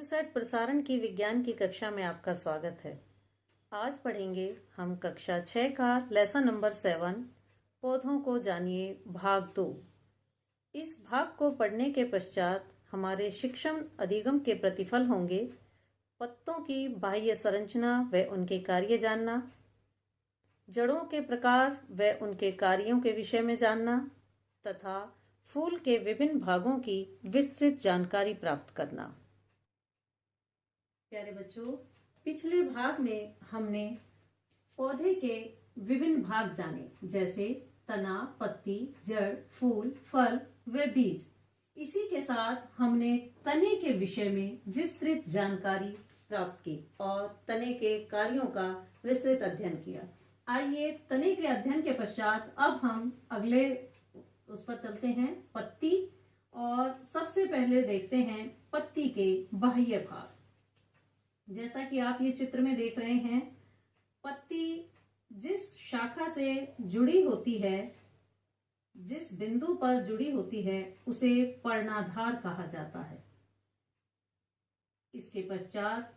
क्यूसैट प्रसारण की विज्ञान की कक्षा में आपका स्वागत है। आज पढ़ेंगे हम कक्षा 6 का लेसन नंबर 7 पौधों को जानिए भाग 2। इस भाग को पढ़ने के पश्चात हमारे शिक्षण अधिगम के प्रतिफल होंगे पत्तों की बाह्य संरचना व उनके कार्य जानना, जड़ों के प्रकार व उनके कार्यों के विषय में जानना तथा फूल के विभिन्न भागों की विस्तृत जानकारी प्राप्त करना। प्यारे बच्चों, पिछले भाग में हमने पौधे के विभिन्न भाग जाने, जैसे तना, पत्ती, जड़, फूल, फल व बीज। इसी के साथ हमने तने के विषय में विस्तृत जानकारी प्राप्त की और तने के कार्यों का विस्तृत अध्ययन किया। आइए तने के अध्ययन के पश्चात अब हम अगले उस पर चलते हैं, पत्ती। और सबसे पहले देखते हैं पत्ती के बाह्य भाग। जैसा कि आप ये चित्र में देख रहे हैं, पत्ती जिस शाखा से जुड़ी होती है, जिस बिंदु पर जुड़ी होती है, उसे पर्णाधार कहा जाता है। इसके पश्चात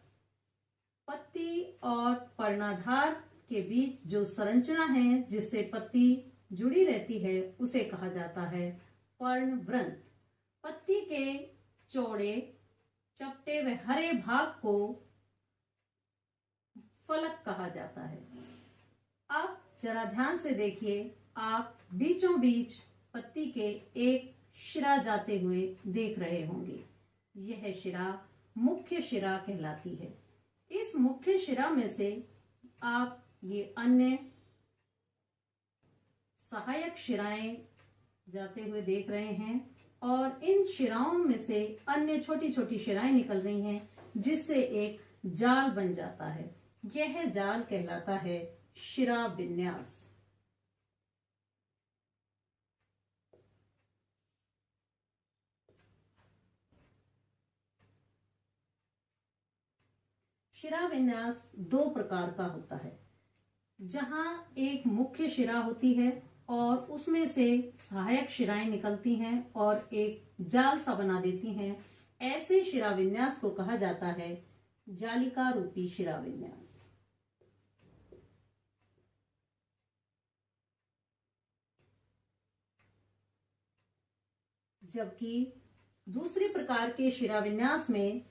पत्ती और पर्णाधार के बीच जो संरचना है जिससे पत्ती जुड़ी रहती है, उसे कहा जाता है पर्णवृंत। पत्ती के चौड़े, चपटे व हरे भाग को फलक कहा जाता है। अब जरा ध्यान से देखिए, आप बीचों बीच पत्ती के एक शिरा जाते हुए देख रहे होंगे। यह शिरा मुख्य शिरा कहलाती है। इस मुख्य शिरा में से आप ये अन्य सहायक शिराएं जाते हुए देख रहे हैं और इन शिराओं में से अन्य छोटी छोटी शिराएं निकल रही हैं, जिससे एक जाल बन जाता है। यह जाल कहलाता है शिरा विन्यास। शिरा विन्यास दो प्रकार का होता है, जहां एक मुख्य शिरा होती है और उसमें से सहायक शिराएं निकलती हैं और एक जाल सा बना देती हैं। ऐसे शिरा विन्यास को कहा जाता है जालिका रूपी शिरा विन्यास। जबकि दूसरे प्रकार के शिरा विन्यास में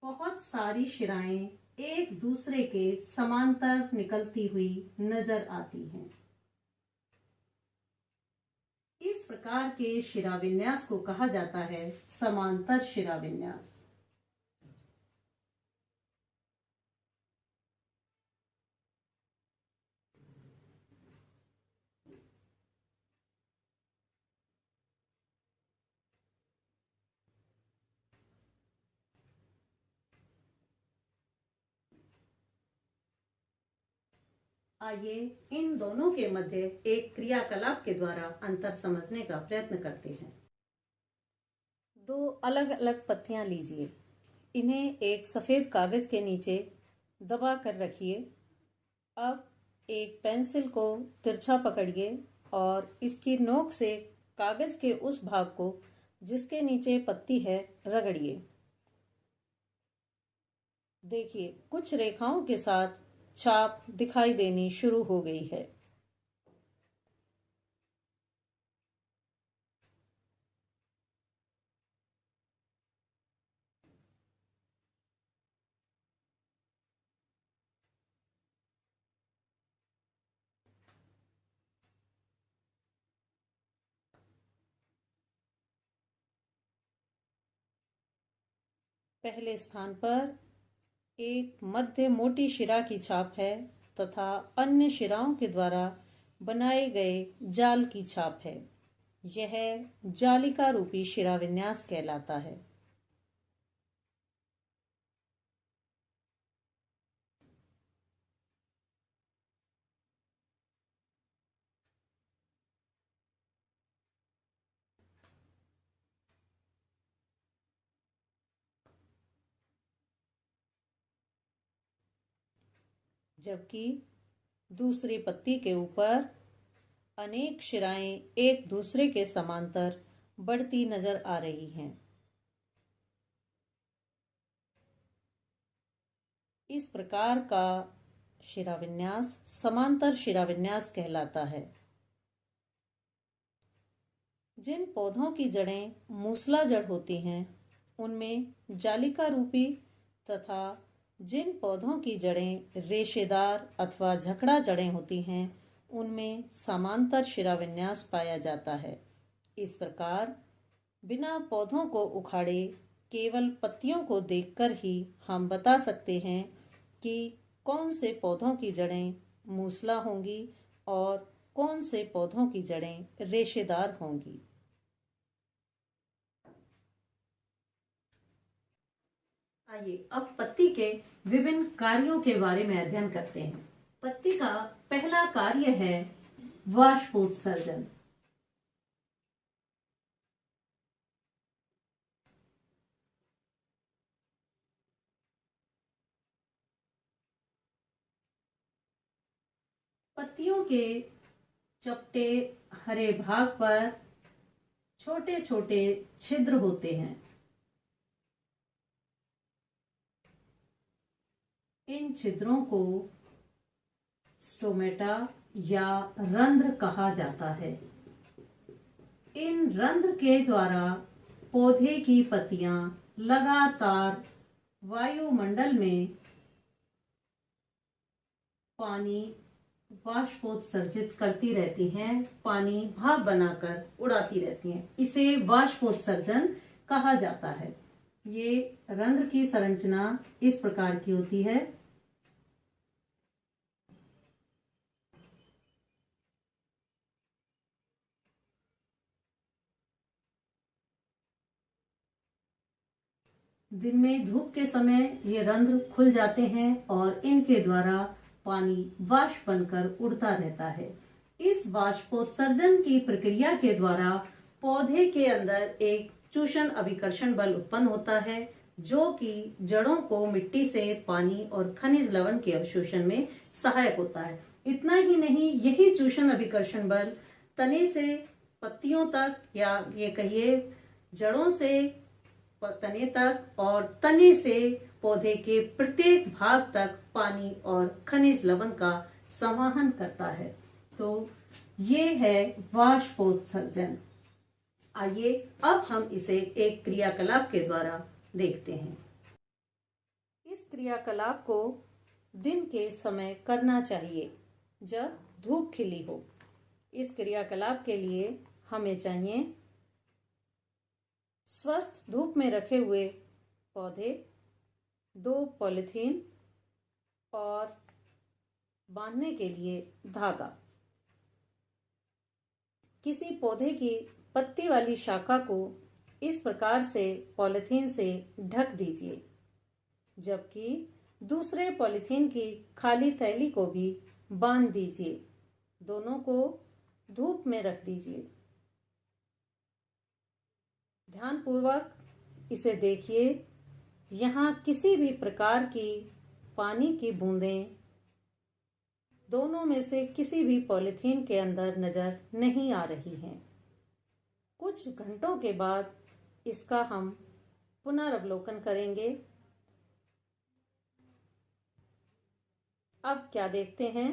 बहुत सारी शिराएं एक दूसरे के समांतर निकलती हुई नजर आती हैं। इस प्रकार के शिरा विन्यास को कहा जाता है समांतर शिरा विन्यास। आइए इन दोनों के मध्य एक क्रियाकलाप के द्वारा अंतर समझने का प्रयत्न करते हैं। दो अलग अलग पत्तियां लीजिए, इन्हें एक सफेद कागज के नीचे दबा कर रखिए। अब एक पेंसिल को तिरछा पकड़िए और इसकी नोक से कागज के उस भाग को जिसके नीचे पत्ती है रगड़िए। देखिए, कुछ रेखाओं के साथ छाप दिखाई देनी शुरू हो गई है। पहले स्थान पर एक मध्य मोटी शिरा की छाप है तथा अन्य शिराओं के द्वारा बनाए गए जाल की छाप है। यह जालिका रूपी शिरा विन्यास कहलाता है। जबकि दूसरी पत्ती के ऊपर अनेक शिराएं एक दूसरे के समांतर बढ़ती नजर आ रही हैं। इस प्रकार का शिराविन्यास समांतर शिराविन्यास कहलाता है। जिन पौधों की जड़ें मूसला जड़ होती हैं, उनमें जालिका रूपी तथा जिन पौधों की जड़ें रेशेदार अथवा झकड़ा जड़ें होती हैं, उनमें समांतर शिराविन्यास पाया जाता है। इस प्रकार बिना पौधों को उखाड़े केवल पत्तियों को देखकर ही हम बता सकते हैं कि कौन से पौधों की जड़ें मूसला होंगी और कौन से पौधों की जड़ें रेशेदार होंगी। आइए अब पत्ती के विभिन्न कार्यों के बारे में अध्ययन करते हैं। पत्ती का पहला कार्य है वाष्पोत्सर्जन। पत्तियों के चपटे हरे भाग पर छोटे छोटे छिद्र होते हैं। इन छिद्रों को स्टोमेटा या रंध्र कहा जाता है। इन रंध्र के द्वारा पौधे की पत्तियां लगातार वायुमंडल में पानी वाष्पोत्सर्जित करती रहती हैं, पानी भाप बनाकर उड़ाती रहती हैं। इसे वाष्पोत्सर्जन कहा जाता है। ये रंध्र की संरचना इस प्रकार की होती है। दिन में धूप के समय ये रंध्र खुल जाते हैं और इनके द्वारा पानी वाष्प बनकर उड़ता रहता है। इस वाष्पोत्सर्जन की प्रक्रिया के द्वारा पौधे के अंदर एक चूषण अभिकर्षण बल उत्पन्न होता है, जो कि जड़ों को मिट्टी से पानी और खनिज लवण के अवशोषण में सहायक होता है। इतना ही नहीं, यही चूषण अभिकर्षण बल तने से पत्तियों तक, या ये कहिए जड़ों से तने तक और तने से पौधे के प्रत्येक भाग तक पानी और खनिज लवण का संवहन करता है। तो ये है वाष्पोत्सर्जन। आइए अब हम इसे एक क्रियाकलाप के द्वारा देखते हैं। इस क्रियाकलाप को दिन के समय करना चाहिए जब धूप खिली हो। इस क्रियाकलाप के लिए हमें चाहिए स्वस्थ धूप में रखे हुए पौधे, 2 पॉलीथीन और बांधने के लिए धागा। किसी पौधे की पत्ती वाली शाखा को इस प्रकार से पॉलीथीन से ढक दीजिए, जबकि दूसरे पॉलीथीन की खाली थैली को भी बांध दीजिए। दोनों को धूप में रख दीजिए। ध्यानपूर्वक इसे देखिए। यहाँ किसी भी प्रकार की पानी की बूंदें दोनों में से किसी भी पॉलीथीन के अंदर नजर नहीं आ रही हैं। कुछ घंटों के बाद इसका हम पुनर्वलोकन करेंगे। अब क्या देखते हैं?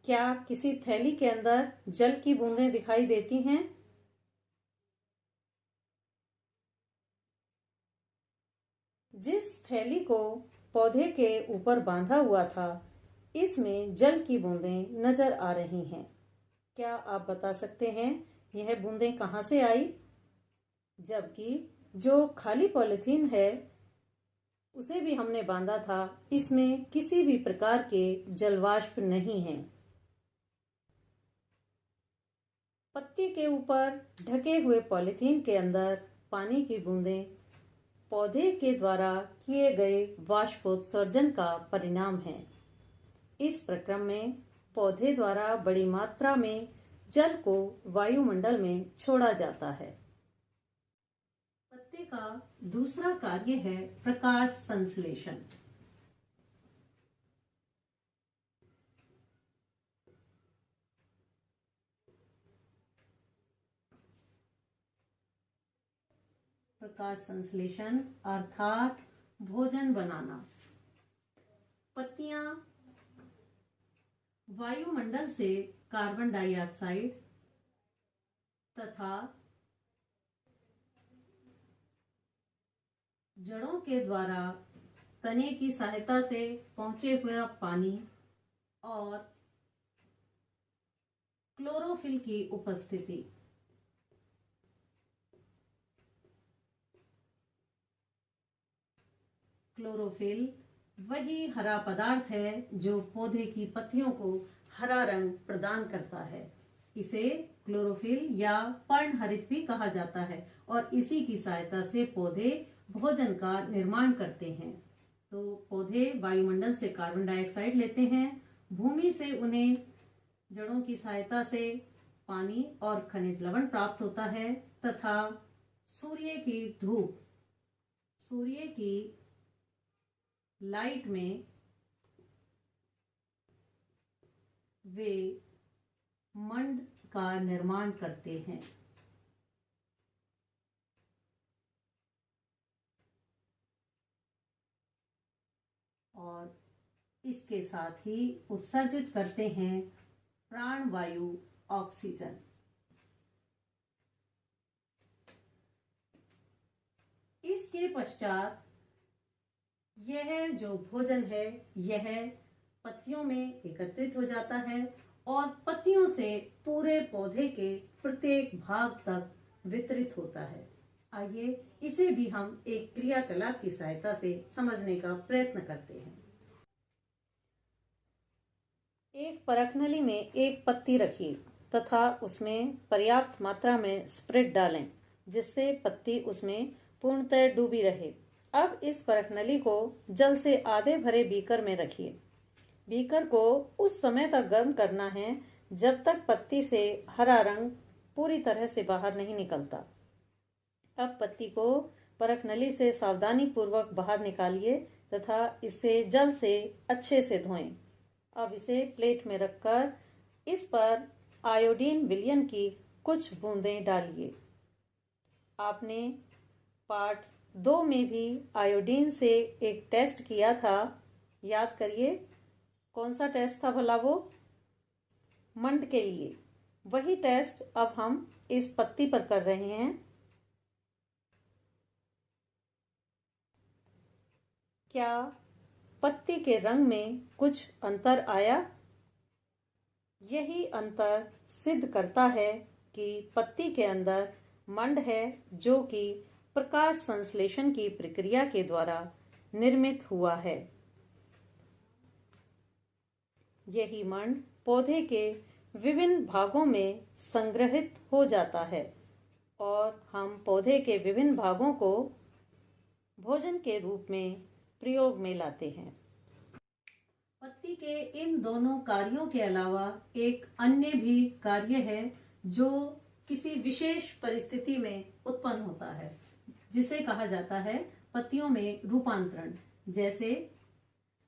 क्या किसी थैली के अंदर जल की बूंदें दिखाई देती हैं? जिस थैली को पौधे के ऊपर बांधा हुआ था, इसमें जल की बूंदें नजर आ रही हैं। क्या आप बता सकते हैं यह बूंदें कहां से आई? जबकि जो खाली पॉलीथीन है, उसे भी हमने बांधा था, इसमें किसी भी प्रकार के जलवाष्प नहीं हैं। पत्ती के ऊपर ढके हुए पॉलीथीन के अंदर पानी की बूंदें पौधे के द्वारा किए गए वाष्पोत्सर्जन का परिणाम है। इस प्रक्रम में पौधे द्वारा बड़ी मात्रा में जल को वायुमंडल में छोड़ा जाता है। पत्ते का दूसरा कार्य है प्रकाश संश्लेषण। प्रकाश संश्लेषण अर्थात भोजन बनाना। पत्तियां वायुमंडल से कार्बन डाइऑक्साइड तथा जड़ों के द्वारा तने की सहायता से पहुंचे हुए पानी और क्लोरोफिल की उपस्थिति क्लोरोफिल वही हरा पदार्थ है जो पौधे की पत्तियों को हरा रंग प्रदान करता है। इसे क्लोरोफिल या पर्णहरित भी कहा जाता है और इसी की सहायता से पौधे भोजन का निर्माण करते हैं। तो पौधे वायुमंडल से कार्बन डाइऑक्साइड लेते हैं, भूमि से उन्हें जड़ों की सहायता से पानी और खनिज लवण प्राप्त होता है तथा सूर्य की धूप, सूर्य की लाइट में वे मंड का निर्माण करते हैं। और इसके साथ ही उत्सर्जित करते हैं प्राणवायु ऑक्सीजन। इसके पश्चात यह जो भोजन है यह पत्तियों में एकत्रित हो जाता है और पत्तियों से पूरे पौधे के प्रत्येक भाग तक वितरित होता है। आइए इसे भी हम एक क्रियाकलाप की सहायता से समझने का प्रयत्न करते हैं। एक परखनली में एक पत्ती रखिए तथा उसमें पर्याप्त मात्रा में स्प्रिट डालें जिससे पत्ती उसमें पूर्णतः डूबी रहे। अब इस परखनली को जल से आधे भरे बीकर में रखिए। बीकर को उस समय तक गर्म करना है जब तक पत्ती से हरा रंग पूरी तरह से बाहर नहीं निकलता। अब पत्ती को परखनली से सावधानी पूर्वक बाहर निकालिए तथा इसे जल से अच्छे से धोएं। अब इसे प्लेट में रखकर इस पर आयोडीन विलयन की कुछ बूंदें डालिए। आपने पार्ट 2 में भी आयोडीन से एक टेस्ट किया था, याद करिए कौन सा टेस्ट था भला वो? मंड के लिए। वही टेस्ट अब हम इस पत्ती पर कर रहे हैं। क्या पत्ती के रंग में कुछ अंतर आया? यही अंतर सिद्ध करता है कि पत्ती के अंदर मंड है जो कि प्रकाश संश्लेषण की प्रक्रिया के द्वारा निर्मित हुआ है। यही मंड पौधे के विभिन्न भागों में संग्रहित हो जाता है और हम पौधे के विभिन्न भागों को भोजन के रूप में प्रयोग में लाते हैं। पत्ती के इन दोनों कार्यों के अलावा एक अन्य भी कार्य है जो किसी विशेष परिस्थिति में उत्पन्न होता है, जिसे कहा जाता है पत्तियों में रूपांतरण। जैसे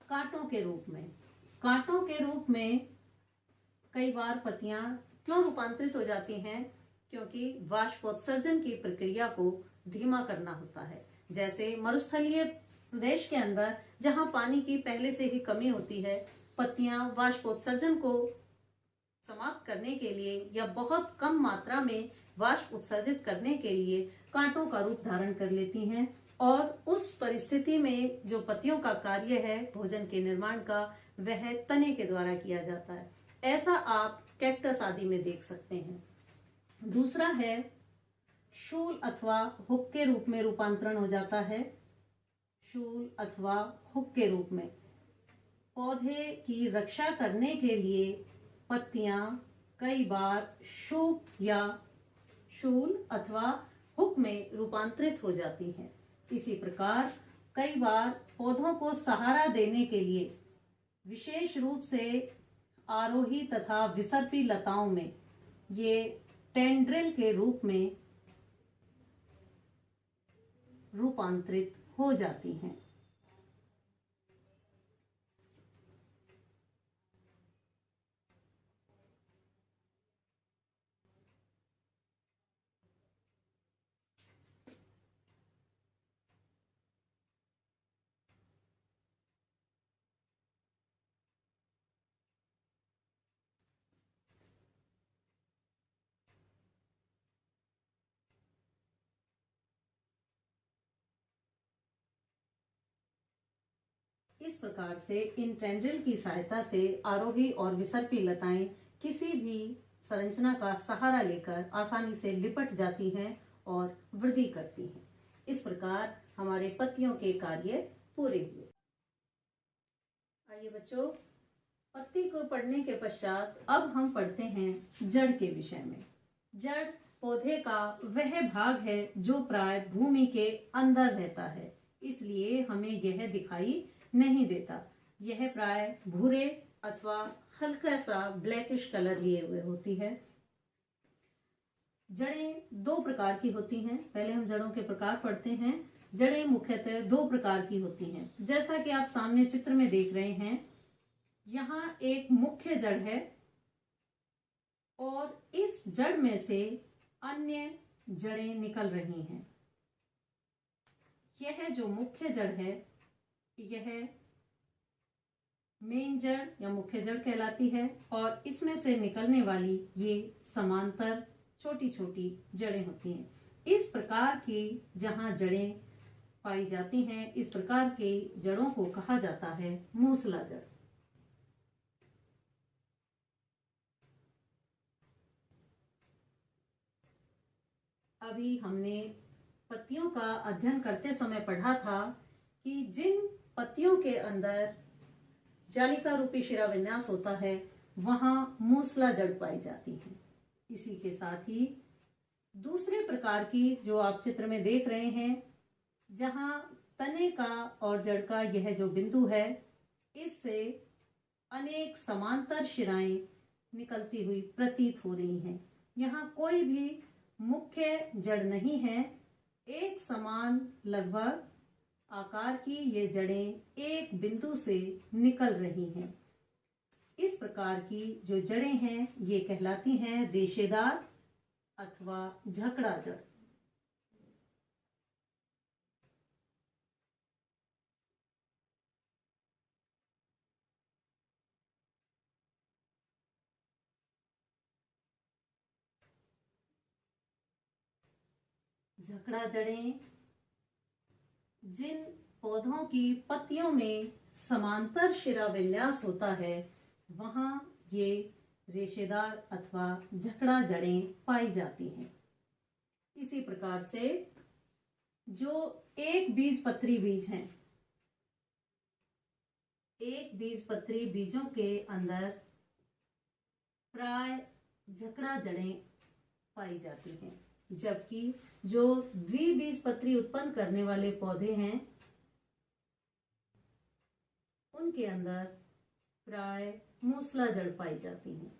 कांटों के रूप में। कांटों के रूप में कई बार पत्तियां क्यों रूपांतरित हो जाती हैं? क्योंकि वाष्पोत्सर्जन की प्रक्रिया को धीमा करना होता है। जैसे मरुस्थलीय प्रदेश के अंदर जहां पानी की पहले से ही कमी होती है, पत्तियां वाष्पोत्सर्जन को समाप्त करने के लिए या बहुत कम मात्रा में वाष्प उत्सर्जित करने के लिए कांटों का रूप धारण कर लेती हैं और उस परिस्थिति में जो पत्तियों का कार्य है भोजन के निर्माण का, वह तने के द्वारा किया जाता है। ऐसा आप कैक्टस आदि में देख सकते हैं। दूसरा है शूल अथवा हुक के रूप में रूपांतरण हो जाता है। शूल अथवा हुक के रूप में पौधे की रक्षा करने के लिए पत्तियां कई बार शूक या शूल अथवा हुक में रूपांतरित हो जाती हैं। इसी प्रकार कई बार पौधों को सहारा देने के लिए विशेष रूप से आरोही तथा विसर्पी लताओं में ये टेंड्रिल के रूप में रूपांतरित हो जाती हैं। प्रकार से इन टेंड्रिल की सहायता से आरोही और विसर्पी लताएं किसी भी संरचना का सहारा लेकर आसानी से लिपट जाती हैं और वृद्धि करती हैं। इस प्रकार हमारे पत्तियों के कार्य पूरे हुए। आइए बच्चों, पत्ती को पढ़ने के पश्चात अब हम पढ़ते हैं जड़ के विषय में। जड़ पौधे का वह भाग है जो प्राय भूमि के अंदर रहता है, इसलिए हमें यह दिखाई नहीं देता। यह प्राय भूरे अथवा हल्का सा ब्लैकिश कलर लिए हुए होती है। जड़ें दो प्रकार की होती हैं। पहले हम जड़ों के प्रकार पढ़ते हैं। जड़ें मुख्यतः दो प्रकार की होती हैं। जैसा कि आप सामने चित्र में देख रहे हैं, यहाँ एक मुख्य जड़ है और इस जड़ में से अन्य जड़ें निकल रही हैं। यह जो मुख्य जड़ है, यह मेन जड़ या मुख्य जड़ कहलाती है और इसमें से निकलने वाली ये समांतर छोटी छोटी जड़ें होती हैं। इस प्रकार की जहां जड़ें पाई जाती हैं, इस प्रकार के जड़ों को कहा जाता है मूसला जड़। अभी हमने पत्तियों का अध्ययन करते समय पढ़ा था कि जिन पत्तियों के अंदर जालिका रूपी शिरा विन्यास होता है, वहां मूसला जड़ पाई जाती है। इसी के साथ ही दूसरे प्रकार की जो आप चित्र में देख रहे हैं, जहां तने का और जड़ का यह जो बिंदु है, इससे अनेक समांतर शिराएं निकलती हुई प्रतीत हो रही हैं। यहाँ कोई भी मुख्य जड़ नहीं है। एक समान लगभग आकार की ये जड़ें एक बिंदु से निकल रही हैं। इस प्रकार की जो जड़ें हैं, ये कहलाती हैं रेशेदार अथवा झकड़ा जड़। झकड़ा जड़ें जिन पौधों की पत्तियों में समांतर शिरा विन्यास होता है, वहां ये रेशेदार अथवा झकड़ा जड़ें पाई जाती हैं। इसी प्रकार से जो एक बीजपत्री बीज हैं, एक बीजपत्री बीजों के अंदर प्राय झकड़ा जड़ें पाई जाती हैं, जबकि जो द्विबीजपत्री उत्पन्न करने वाले पौधे हैं, उनके अंदर प्राय मूसला जड़ पाई जाती हैं।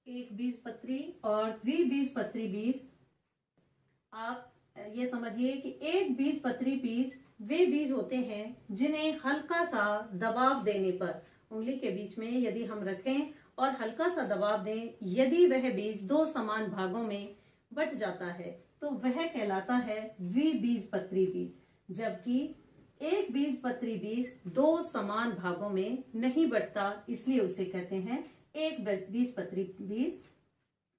एक बीजपत्री और द्विबीजपत्री बीज, आप ये समझिए कि एक बीजपत्री बीज वे बीज होते हैं जिन्हें हल्का सा दबाव देने पर, उंगली के बीच में यदि हम रखें और हल्का सा दबाव दें, यदि वह बीज दो समान भागों में बट जाता है तो वह कहलाता है द्विबीजपत्री बीज। जबकि एक बीजपत्री बीज दो समान भागों में नहीं बटता, इसलिए उसे कहते हैं एक बीजपत्री बीज।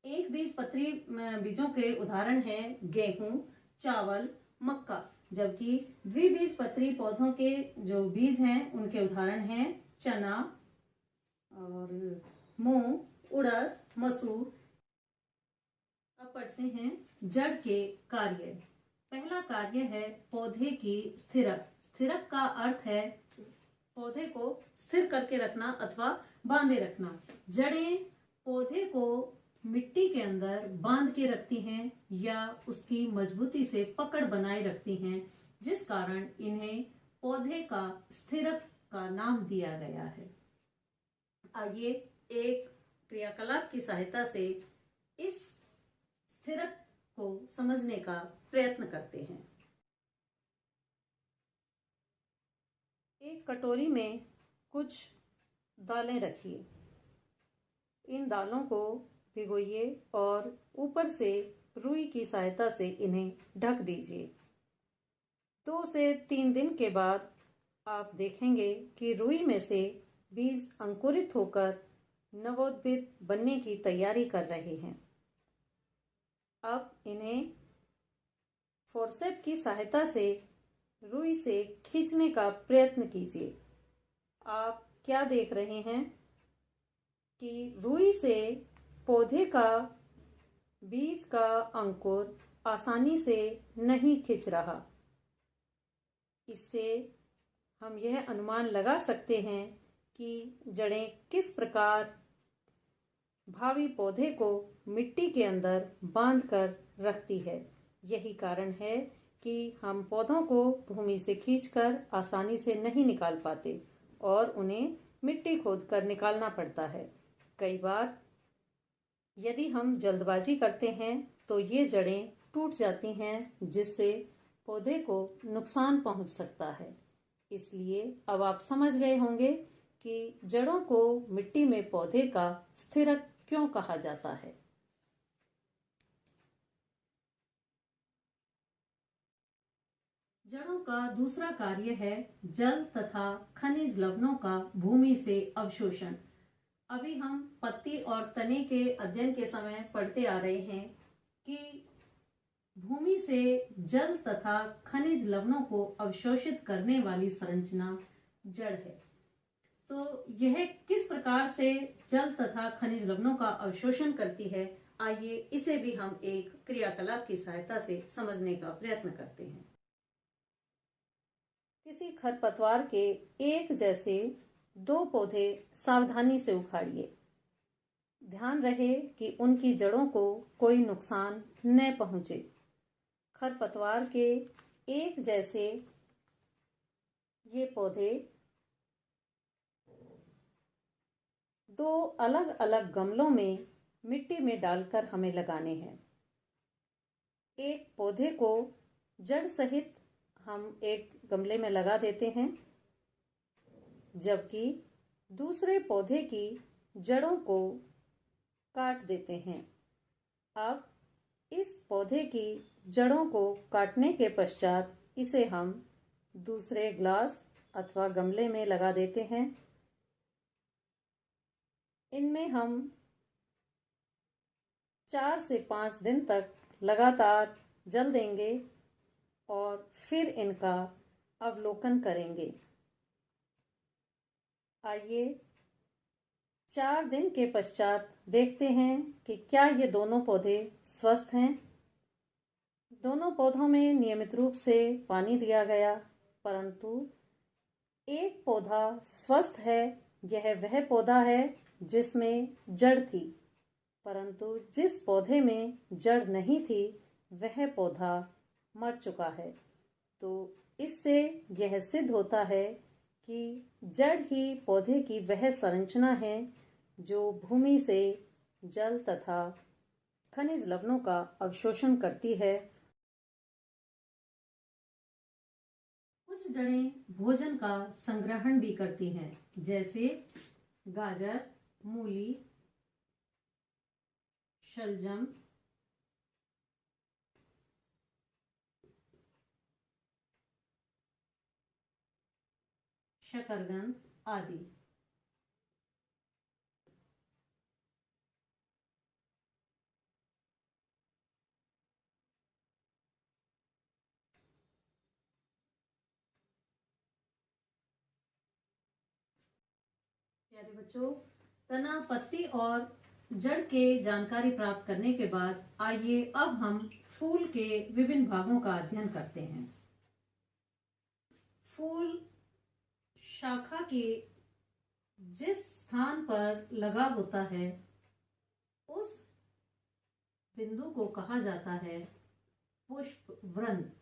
एक बीजपत्री बीजों के उदाहरण हैं गेहूं, चावल, मक्का। जबकि द्विबीजपत्री पौधों के जो बीज हैं, उनके उदाहरण हैं चना और मूंग, उड़द, मसूर। अब पढ़ते हैं जड़ के कार्य। पहला कार्य है पौधे की स्थिरक। स्थिरक का अर्थ है पौधे को स्थिर करके रखना अथवा बांधे रखना। जड़ें पौधे को मिट्टी के अंदर बांध के रखती हैं या उसकी मजबूती से पकड़ बनाए रखती हैं, जिस कारण इन्हें पौधे का स्थिरक का नाम दिया गया है। आइए एक क्रियाकलाप की सहायता से इस स्थिरक को समझने का प्रयत्न करते हैं। एक कटोरी में कुछ दालें रखिए। इन दालों को भिगोइए और ऊपर से रुई की सहायता से इन्हें ढक दीजिए। 2 से 3 दिन के बाद आप देखेंगे कि रुई में से बीज अंकुरित होकर नवोद्भिद बनने की तैयारी कर रहे हैं। अब इन्हें फोर्सेप की सहायता से रुई से खींचने का प्रयत्न कीजिए। आप क्या देख रहे हैं कि रुई से पौधे का बीज का अंकुर आसानी से नहीं खिंच रहा। इससे हम यह अनुमान लगा सकते हैं कि जड़ें किस प्रकार भावी पौधे को मिट्टी के अंदर बांध कर रखती है। यही कारण है कि हम पौधों को भूमि से खींचकर आसानी से नहीं निकाल पाते और उन्हें मिट्टी खोद कर निकालना पड़ता है। कई बार यदि हम जल्दबाजी करते हैं तो ये जड़ें टूट जाती हैं, जिससे पौधे को नुकसान पहुंच सकता है। इसलिए अब आप समझ गए होंगे कि जड़ों को मिट्टी में पौधे का स्थिरक क्यों कहा जाता है। जड़ों का दूसरा कार्य है जल तथा खनिज लवणों का भूमि से अवशोषण। अभी हम पत्ती और तने के अध्ययन के समय पढ़ते आ रहे हैं कि भूमि से जल तथा खनिज लवणों को अवशोषित करने वाली संरचना जड़ है। तो यह किस प्रकार से जल तथा खनिज लवणों का अवशोषण करती है, आइए इसे भी हम एक क्रियाकलाप की सहायता से समझने का प्रयत्न करते हैं। किसी खरपतवार के एक जैसे 2 पौधे सावधानी से उखाड़िए। ध्यान रहे कि उनकी जड़ों को कोई नुकसान न पहुंचे। खरपतवार के एक जैसे ये पौधे 2 अलग अलग गमलों में मिट्टी में डालकर हमें लगाने हैं। एक पौधे को जड़ सहित हम एक गमले में लगा देते हैं, जबकि दूसरे पौधे की जड़ों को काट देते हैं। अब इस पौधे की जड़ों को काटने के पश्चात इसे हम दूसरे ग्लास अथवा गमले में लगा देते हैं। इनमें हम 4 से 5 दिन तक लगातार जल देंगे और फिर इनका अवलोकन करेंगे। आइए 4 दिन के पश्चात देखते हैं कि क्या ये दोनों पौधे स्वस्थ हैं। दोनों पौधों में नियमित रूप से पानी दिया गया, परंतु एक पौधा स्वस्थ है। यह वह पौधा है जिसमें जड़ थी, परंतु जिस पौधे में जड़ नहीं थी वह पौधा मर चुका है। तो इससे यह सिद्ध होता है कि जड़ ही पौधे की वह संरचना है जो भूमि से जल तथा खनिज लवणों का अवशोषण करती है। कुछ जड़ें भोजन का संग्रहण भी करती हैं, जैसे गाजर, मूली, शलजम, शकरकंद आदि। प्यारे बच्चों, तना, पत्ती और जड़ के जानकारी प्राप्त करने के बाद आइए अब हम फूल के विभिन्न भागों का अध्ययन करते हैं। फूल शाखा के जिस स्थान पर लगा होता है उस बिंदु को कहा जाता है पुष्प वृंत।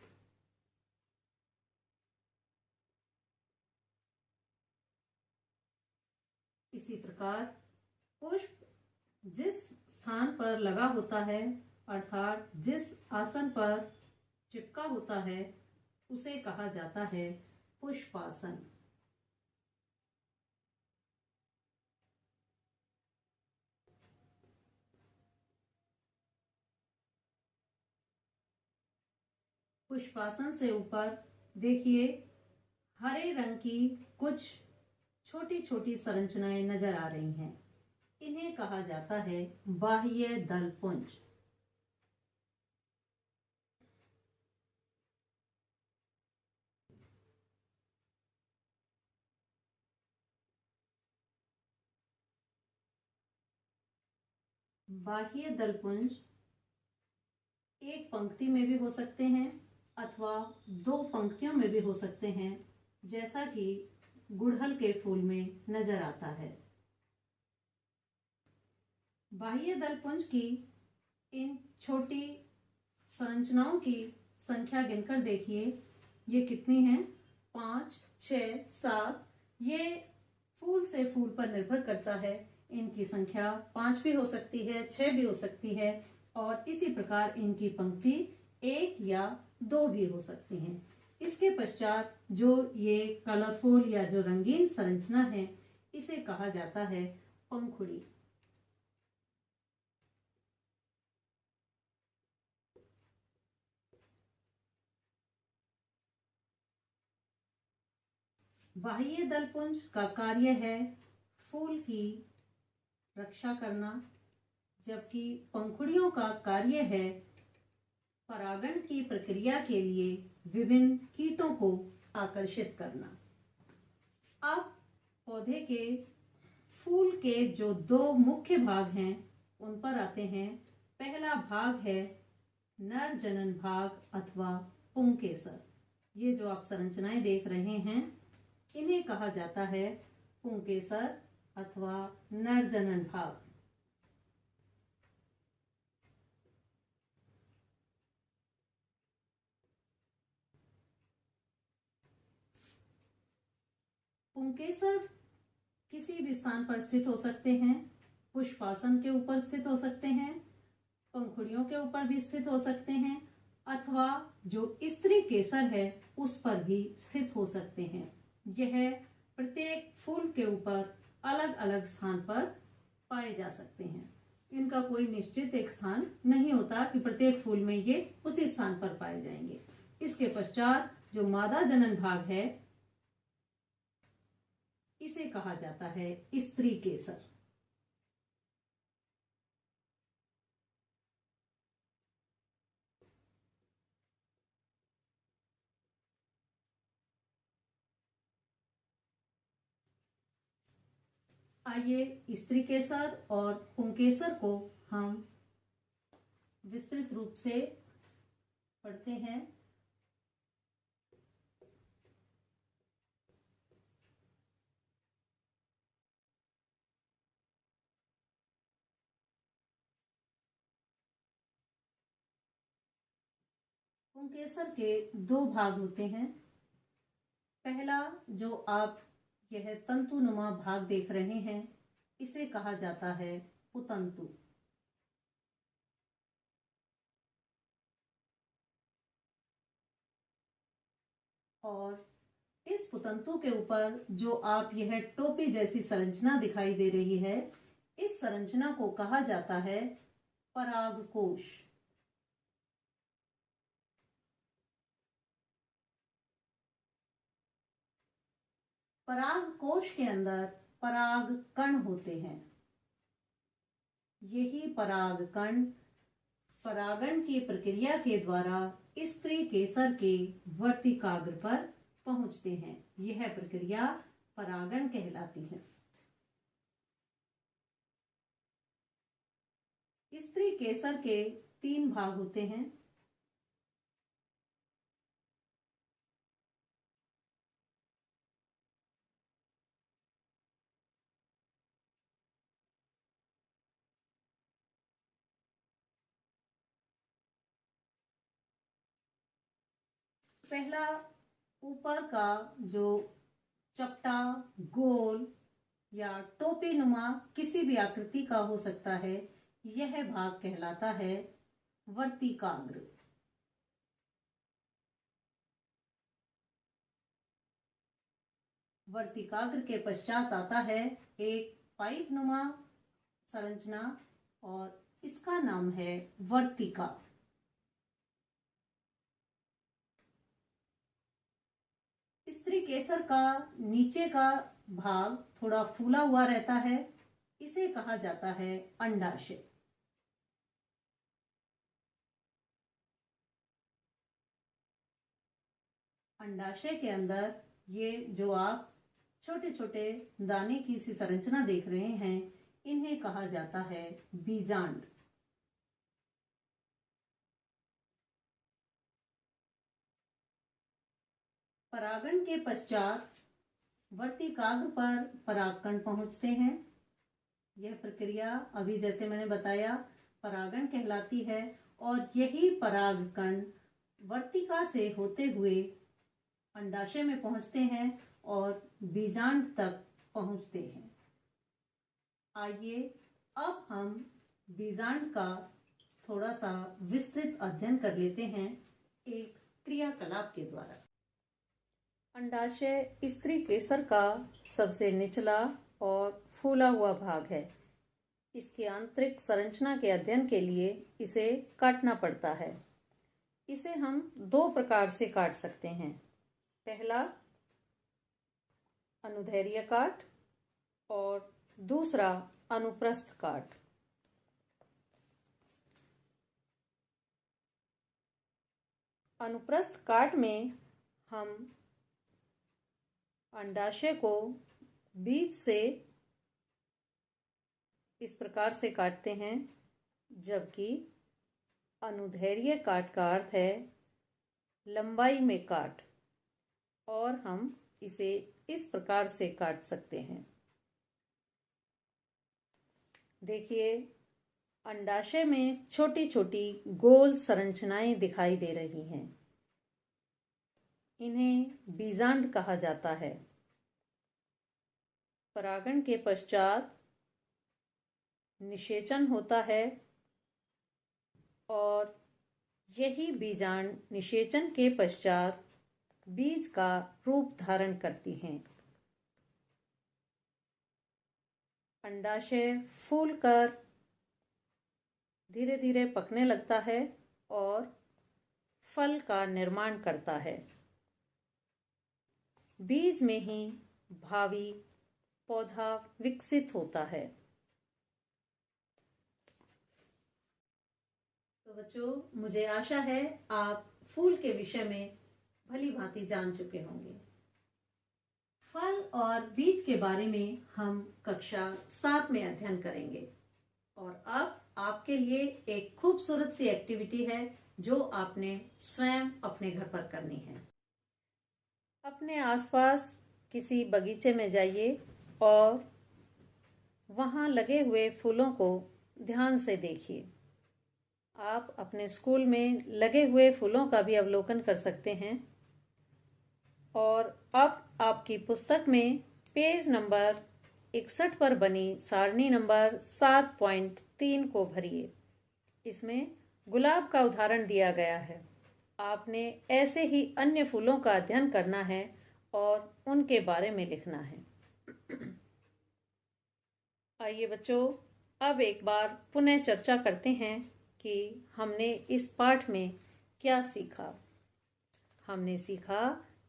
इसी प्रकार पुष्प जिस स्थान पर लगा होता है, अर्थात जिस आसन पर चिपका होता है, उसे कहा जाता है पुष्पासन। पुष्पासन से ऊपर देखिए हरे रंग की कुछ छोटी छोटी संरचनाएं नजर आ रही हैं। इन्हें कहा जाता है बाह्य दल पुंज। बाह्य दल पुंज एक पंक्ति में भी हो सकते हैं अथवा दो पंक्तियों में भी हो सकते हैं, जैसा कि गुड़हल के फूल में नजर आता है। बाह्य दल पुंज की इन छोटी संरचनाओं की संख्या गिनकर देखिए, ये कितनी है? 5, 6, 7। ये फूल से फूल पर निर्भर करता है। इनकी संख्या 5 भी हो सकती है, 6 भी हो सकती है, और इसी प्रकार इनकी पंक्ति 1 या 2 भी हो सकती हैं। इसके पश्चात जो ये कलरफुल या जो रंगीन संरचना है, इसे कहा जाता है पंखुड़ी। बाह्य दल पुंज का कार्य है फूल की रक्षा करना, जबकि पंखुड़ियों का कार्य है परागण की प्रक्रिया के लिए विभिन्न कीटों को आकर्षित करना। अब पौधे के फूल के जो दो मुख्य भाग हैं उन पर आते हैं। पहला भाग है नर जनन भाग अथवा पुंकेसर। ये जो आप संरचनाएं देख रहे हैं, इन्हें कहा जाता है पुंकेसर अथवा नर जनन भाग। पुंकेसर किसी भी स्थान पर स्थित हो सकते हैं। पुष्पासन के ऊपर स्थित हो सकते हैं, पंखुड़ियों के ऊपर भी स्थित हो सकते हैं, अथवा जो स्त्री केसर है उस पर भी स्थित हो सकते हैं। यह प्रत्येक फूल के ऊपर अलग अलग स्थान पर पाए जा सकते हैं। इनका कोई निश्चित एक स्थान नहीं होता कि प्रत्येक फूल में ये उसी स्थान पर पाए जाएंगे। इसके पश्चात जो मादा जनन भाग है, इसे कहा जाता है स्त्री केसर। आइए स्त्री केसर और पुंकेसर को हम विस्तृत रूप से पढ़ते हैं। पुंकेसर के दो भाग होते हैं। पहला जो आप यह तंतुनुमा भाग देख रहे हैं, इसे कहा जाता है पुतंतु। और इस पुतंतु के ऊपर जो आप यह टोपी जैसी संरचना दिखाई दे रही है, इस संरचना को कहा जाता है परागकोश। परागकोश के अंदर पराग कण होते हैं। यही पराग कण परागण की प्रक्रिया के द्वारा स्त्री केसर के वर्तिकाग्र पर पहुंचते हैं। यह प्रक्रिया परागण कहलाती है। स्त्री केसर के 3 भाग होते हैं। पहला ऊपर का जो चपटा, गोल या टोपी नुमा किसी भी आकृति का हो सकता है, यह भाग कहलाता है वर्तिकाग्र। वर्तिकाग्र के पश्चात आता है एक पाइप नुमा संरचना और इसका नाम है वर्तिका। स्त्री केसर का नीचे का भाग थोड़ा फूला हुआ रहता है, इसे कहा जाता है अंडाशय। अंडाशय के अंदर ये जो आप छोटे छोटे दाने की सी संरचना देख रहे हैं, इन्हें कहा जाता है बीजांड। परागण के पश्चात वर्तिकाग्र पर परागकण पहुंचते हैं। यह प्रक्रिया अभी जैसे मैंने बताया परागण कहलाती है, और यही परागकण वर्तिका से होते हुए अंडाशय में पहुंचते हैं और बीजांड तक पहुंचते हैं। आइए अब हम बीजांड का थोड़ा सा विस्तृत अध्ययन कर लेते हैं एक क्रियाकलाप के द्वारा। अंडाशय स्त्री केसर का सबसे निचला और फूला हुआ भाग है। इसकी आंतरिक संरचना के अध्ययन के लिए इसे काटना पड़ता है। इसे हम दो प्रकार से काट सकते हैं। पहला अनुदैर्घ्य काट और दूसरा अनुप्रस्थ काट। अनुप्रस्थ काट में हम अंडाशय को बीच से इस प्रकार से काटते हैं, जबकि अनुदैर्घ्य काट का अर्थ है लंबाई में काट, और हम इसे इस प्रकार से काट सकते हैं। देखिए, अंडाशय में छोटी छोटी गोल संरचनाएं दिखाई दे रही हैं। इन्हें बीजांड कहा जाता है। परागण के पश्चात निषेचन होता है और यही बीजांड निषेचन के पश्चात बीज का रूप धारण करती हैं। अंडाशय फूलकर धीरे धीरे पकने लगता है और फल का निर्माण करता है। बीज में ही भावी पौधा विकसित होता है। तो बच्चों, मुझे आशा है आप फूल के विषय में भली भांति जान चुके होंगे। फल और बीज के बारे में हम कक्षा 7 में अध्ययन करेंगे। और अब आपके लिए एक खूबसूरत सी एक्टिविटी है जो आपने स्वयं अपने घर पर करनी है। अपने आसपास किसी बगीचे में जाइए और वहां लगे हुए फूलों को ध्यान से देखिए। आप अपने स्कूल में लगे हुए फूलों का भी अवलोकन कर सकते हैं। और अब आपकी पुस्तक में पेज नंबर 61 पर बनी सारणी नंबर 7.3 को भरिए। इसमें गुलाब का उदाहरण दिया गया है। आपने ऐसे ही अन्य फूलों का अध्ययन करना है और उनके बारे में लिखना है। आइए बच्चों, अब एक बार पुनः चर्चा करते हैं कि हमने इस पाठ में क्या सीखा। हमने सीखा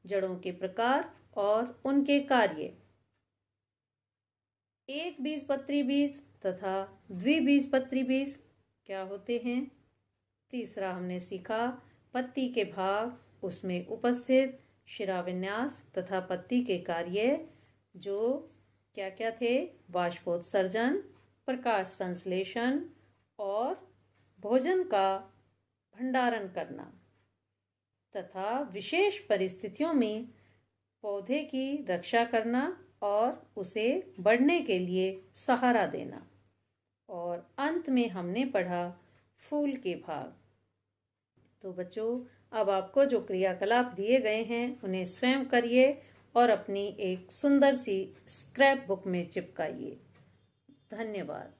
जड़ों के प्रकार और उनके कार्य, एक बीजपत्री बीज तथा द्विबीजपत्री बीज क्या होते हैं। तीसरा हमने सीखा पत्ती के भाग, उसमें उपस्थित शिराविन्यास तथा पत्ती के कार्य जो क्या क्या थे, बाष्पोत्सर्जन, प्रकाश संश्लेषण और भोजन का भंडारण करना, तथा विशेष परिस्थितियों में पौधे की रक्षा करना और उसे बढ़ने के लिए सहारा देना। और अंत में हमने पढ़ा फूल के भाग। तो बच्चों, अब आपको जो क्रियाकलाप दिए गए हैं उन्हें स्वयं करिए और अपनी एक सुंदर सी स्क्रैप बुक में चिपकाइए। धन्यवाद।